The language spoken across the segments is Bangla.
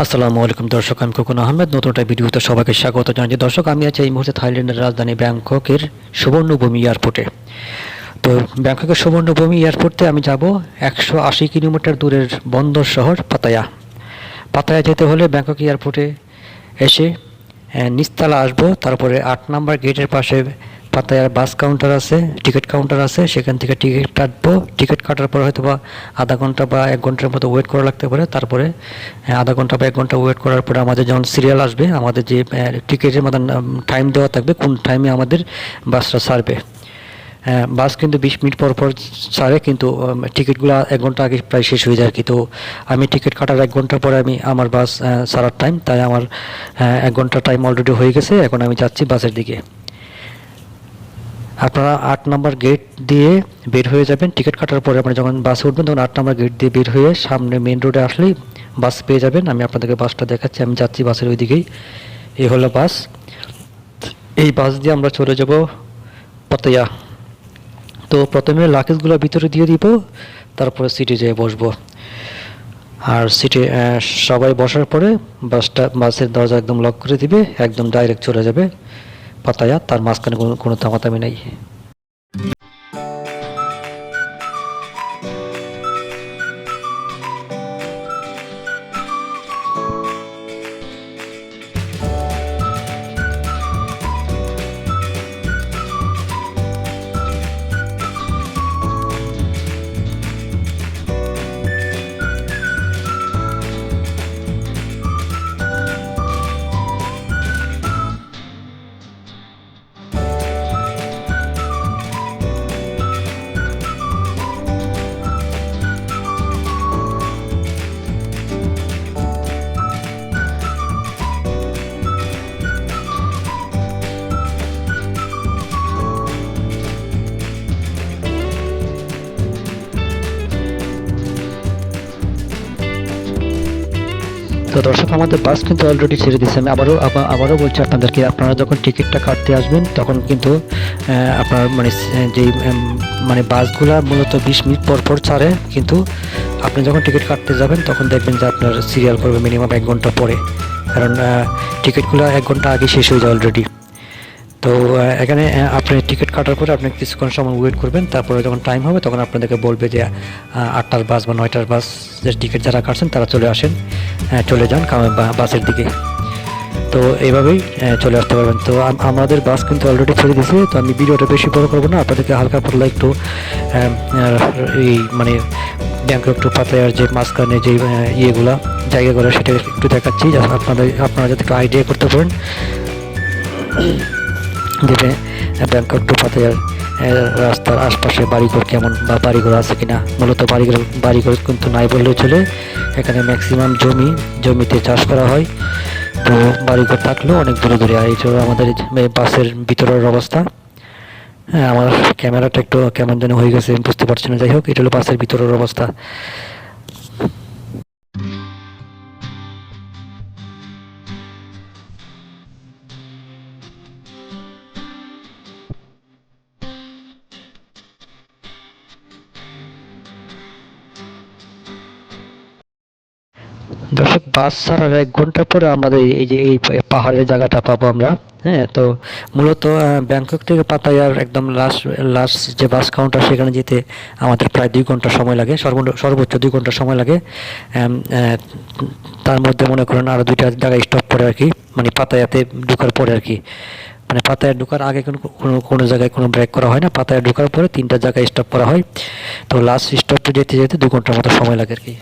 আসসালামু আলাইকুম দর্শক, আমি খোকন আহমেদ নতুন একটা ভিডিওতে সবাইকে স্বাগত জানাচ্ছি। দর্শক, আমি আছি এই মুহূর্তে থাইল্যান্ডের রাজধানী ব্যাংককের সুবর্ণভূমি এয়ারপোর্টে। তো ব্যাংককের সুবর্ণভূমি এয়ারপোর্টে আমি যাব 180 কিলোমিটার দূরের বন্দর শহর পাতায়া। পাতায়া যেতে হলে ব্যাংকক এয়ারপোর্টে এসে নিচতলা আসবো, তারপরে 8 নম্বর গেটের পাশে পাতায়ার বাস কাউন্টার আছে, টিকিট কাউন্টার আছে, সেখান থেকে টিকিট কাটবো। টিকিট কাটার পর হয়তো বা আধা ঘন্টা বা 1 ঘন্টার মতো ওয়েট করা লাগতে পারে। তারপরে আধা ঘন্টা বা 1 ঘন্টা ওয়েট করার পরে আমাদের যখন সিরিয়াল আসবে, আমাদের যে টিকিটের মতন টাইম দেওয়া থাকবে কোন টাইমে আমাদের বাসটা ছাড়বে। বাস কিন্তু 20 মিনিট পর পর ছাড়ে, কিন্তু টিকিটগুলো 1 ঘন্টা আগে প্রায় শেষ হয়ে যায় আর কি। তো আমি টিকিট কাটার 1 ঘন্টা পরে আমার বাস ছাড়ার টাইম, তাই আমার 1 ঘন্টা টাইম অলরেডি হয়ে গেছে। এখন আমি যাচ্ছি বাসের দিকে। আপনারা 8 নম্বর গেট দিয়ে বের হয়ে যাবেন। টিকিট কাটার পরে আপনি যখন বাসে উঠবেন তখন 8 নম্বর গেট দিয়ে বের হয়ে সামনে মেন রোডে আসলেই বাস পেয়ে যাবেন। আমি আপনাদেরকে বাসটা দেখাচ্ছি, আমি যাচ্ছি বাসের ওই দিকেই। এই হলো বাস। এই বাস দিয়ে আমরা চলে যাব পাতায়া। তো প্রথমে লাগেজগুলো ভিতরে দিয়ে দিব, তারপরে সিটে যেয়ে বসবো। আর সিটে সবাই বসার পরে বাসের দরজা একদম লক করে দিবে, একদম ডাইরেক্ট চলে যাবে পাতায়া। তার মাঝখানে কোনো থামাথামি নেই। তো দর্শক, আমাদের বাস কিন্তু অলরেডি ছেড়ে দিচ্ছে। আমি আবারও বলছি আপনাদেরকে, আপনারা যখন টিকিটটা কাটতে আসবেন তখন কিন্তু আপনার যেই মানে বাসগুলা মূলত 20 মিনিট পর পর ছাড়ে, কিন্তু আপনি যখন টিকিট কাটতে যাবেন তখন দেখবেন যে আপনার সিরিয়াল করবে মিনিমাম 1 ঘন্টা পরে, কারণ টিকিটগুলো 1 ঘন্টা আগে শেষ হয়ে যায় অলরেডি। তো এখানে আপনি টিকিট কাটার পরে আপনি কিছুক্ষণ সময় ওয়েট করবেন, তারপরে যখন টাইম হবে তখন আপনাদেরকে বলবে যে 8টার বাস বা 9টার বাস, যে টিকিট যারা কাটছেন তারা চলে আসেন, চলে যান বাসের দিকে। তো এইভাবেই চলে আসতে পারবেন। তো আমাদের বাস কিন্তু অলরেডি ছেড়ে দিয়েছে। তো আমি ভিডিওটা বেশি বড় করবো না, আপনাদেরকে হালকা পাতলা একটু এই ব্যাংকক টু পাতায়ার যে মাঝখানে যে জায়গাগুলো সেটা একটু দেখাচ্ছি, আপনারা যাতে একটু আইডিয়া করতে পারেন যে ব্যাংকক টু পাতায়ার রাস্তার আশপাশে বাড়িঘর কেমন বা বাড়িঘর আছে কিনা। মূলত বাড়িঘর কিন্তু নাই বললেও চলে। এখানে ম্যাক্সিমাম জমিতে চাষ করা হয়। তো বাড়িঘর থাকলেও অনেক দূরে দূরে। আর এই ছিল আমাদের বাসের ভিতরের অবস্থা। হ্যাঁ, আমার ক্যামেরাটা একটু কেমন যেন হয়ে গেছে, বুঝতে পারছি না। যাই হোক, এটা হলো বাসের ভিতরের অবস্থা। দর্শক, বাস ছাড়ার 1 ঘন্টা পরে আমাদের এই পাহাড়ের জায়গাটা পাবো আমরা। হ্যাঁ, তো মূলত ব্যাংকক থেকে পাতায়ার একদম লাস্ট যে বাস কাউন্টার, সেখানে যেতে আমাদের প্রায় 2 ঘন্টা সময় লাগে, সর্বোচ্চ 2 ঘন্টা সময় লাগে। তার মধ্যে মনে করেন আরও 2টা জায়গায় স্টপ পড়ে আর কি, মানে পাতায়াতে ঢোকার পরে আর কি। মানে পাতায়া ঢোকার আগে কোনো জায়গায় কোনো ব্রেক করা হয় না। পাতায়া ঢোকার পরে 3টা জায়গায় স্টপ করা হয়। তো লাস্ট স্টপে যেতে যেতে 2 ঘন্টার মতো সময় লাগে আর কি।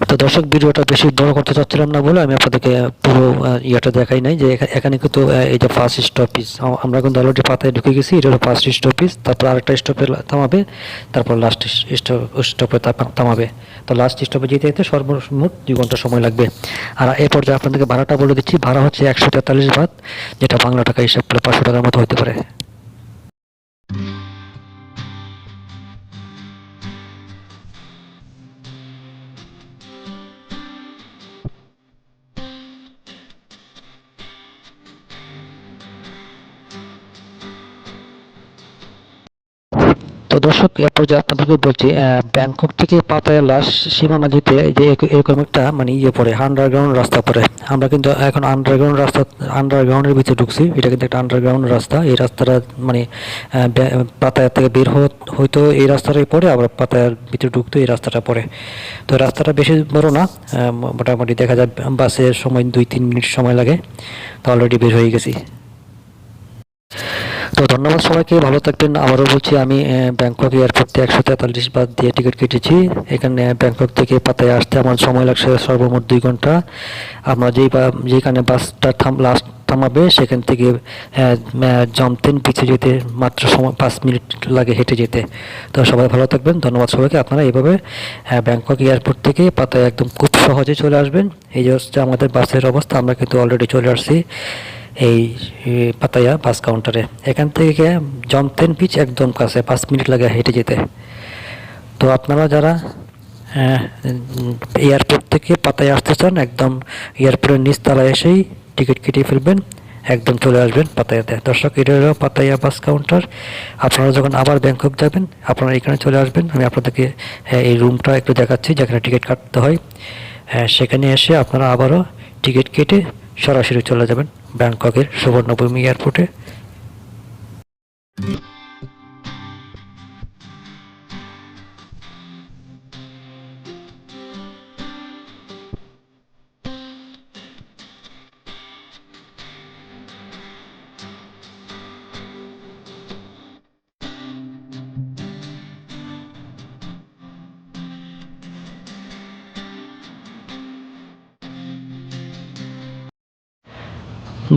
তো দর্শক, ভিডিওটা বেশি বড় করতে চাচ্ছিলাম না বলে আমি আপনাদেরকে পুরো ইয়েটা দেখাই নাই, যে এখানে কিন্তু এই যে ফার্স্ট স্টপেজ, আমরা কিন্তু অলরেডি পাতায় ঢুকে গেছি। এটা হলো ফার্স্ট স্টপেজ, তারপর আরেকটা স্টপে থামাবে, তারপর লাস্ট স্টপে থামাবে। তো লাস্ট স্টপে যেতে যেতে সর্বমোট 2 ঘন্টা সময় লাগবে। আর এই পর্যায়ে আপনাদেরকে ভাড়াটা বলে দিচ্ছি। ভাড়া হচ্ছে 143 বাত, যেটা বাংলা টাকা হিসাব করলে 500 টাকার মতো হতে পারে। তো তো দর্শক, এরপর যে আপনাদেরকে বলছি, ব্যাংকক থেকে পাতায়া লাস্ট সীমানা যেতে এই যে এরকম একটা মানে পড়ে, আন্ডারগ্রাউন্ড রাস্তা পড়ে। আমরা কিন্তু এখন আন্ডারগ্রাউন্ডের ভিতরে ঢুকছি। এটা কিন্তু একটা আন্ডারগ্রাউন্ড রাস্তা। এই রাস্তাটা মানে পাতায়া থেকে বের হয়তো এই রাস্তাটাই পড়ে, আবার পাতায়ার ভিতরে ঢুকতে এই রাস্তাটা পড়ে। তো রাস্তাটা বেশি বড় না, মোটামুটি দেখা যায় বাসের সময় 2-3 মিনিট সময় লাগে। তো অলরেডি বের হয়ে গেছি। তো ধন্যবাদ সবাইকে, ভালো থাকবেন। আবারও বলছি, আমি ব্যাংকক এয়ারপোর্টে 143 বাস দিয়ে টিকিট কেটেছি। এখানে ব্যাংকক থেকে পাতায় আসতে আমার সময় লাগছে সর্বমোট 2 ঘন্টা। আমরা যেখানে বাসটা লাস্ট থামাবে সেখান থেকে জমতেন পিছে যেতে মাত্র সময় 5 মিনিট লাগে হেঁটে যেতে। তো সবাই ভালো থাকবেন, ধন্যবাদ সবাইকে। আপনারা এইভাবে ব্যাংকক এয়ারপোর্ট থেকে পাতায় একদম খুব সহজে চলে আসবেন। এই যে হচ্ছে আমাদের বাসের অবস্থা। আমরা কিন্তু অলরেডি চলে আসছি এই পাতায়া বাস কাউন্টারে। এখান থেকে জমতেন পিচ একদম কাছে, 5 মিনিট লাগে হেঁটে যেতে। তো আপনারা যারা এয়ারপোর্ট থেকে পাতায়া আসতে চান, একদম এয়ারপোর্টের নিচতলায় এসেই টিকিট কেটে ফেলবেন, একদম চলে আসবেন পাতায়াতে। দর্শক, এটা হলো পাতায়া বাস কাউন্টার। আপনারা যখন আবার ব্যাংকক যাবেন, আপনারা এখানে চলে আসবেন। আমি আপনাদেরকে এই রুমটা একটু দেখাচ্ছি যেখানে টিকিট কাটতে হয়। সেখানে এসে আপনারা আবারও টিকিট কেটে সরাসরি চলে যাবেন ব্যাংককের সুবর্ণভূমি এয়ারপোর্টে।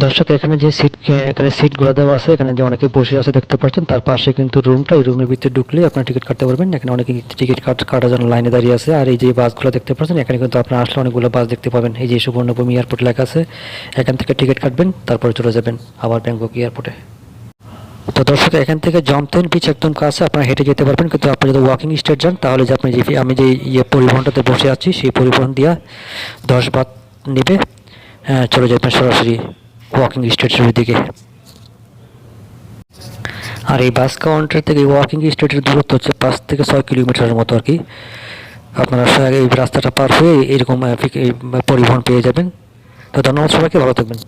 দর্শক, এখানে সিটগুলো দেওয়া আছে। এখানে যে অনেকে বসে আছে দেখতে পাচ্ছেন, তার পাশে কিন্তু রুমটা। এই রুমের ভিতরে ঢুকলে আপনার টিকিট কাটতে পারবেন। এখানে অনেকে টিকিট কাটার জন্য লাইনে দাঁড়িয়ে আছে। আর এই যে বাসগুলো দেখতে পাচ্ছেন, এখানে কিন্তু আপনার আসলে অনেকগুলো বাস দেখতে পাবেন। এই যে সুবর্ণভূমি এয়ারপোর্ট লেখা আছে, এখান থেকে টিকিট কাটবেন, তারপরে চলে যাবেন আবার ব্যাংকক এয়ারপোর্টে। তো দর্শক, এখান থেকে জমতেন পিচ একদম কাছে, আপনারা হেঁটে যেতে পারবেন। কিন্তু আপনি যদি ওয়াকিং স্টেট যান, তাহলে যে আপনি আমি যে পরিবহনটাতে বসে আছি, সেই পরিবহন দিয়া 10 বাত নেবে, চলে যাবেন সরাসরি ওয়াকিং স্টেটের দিকে। আর এই বাস কাউন্টার থেকে ওয়াকিং স্টেটের দূরত্ব হচ্ছে 5 থেকে 6 কিলোমিটারের মতো আর কি। আপনারা এই রাস্তাটা পার হয়ে এরকম পরিবহন পেয়ে যাবেন। তো ধন্যবাদ সবাইকে, ভালো থাকবেন।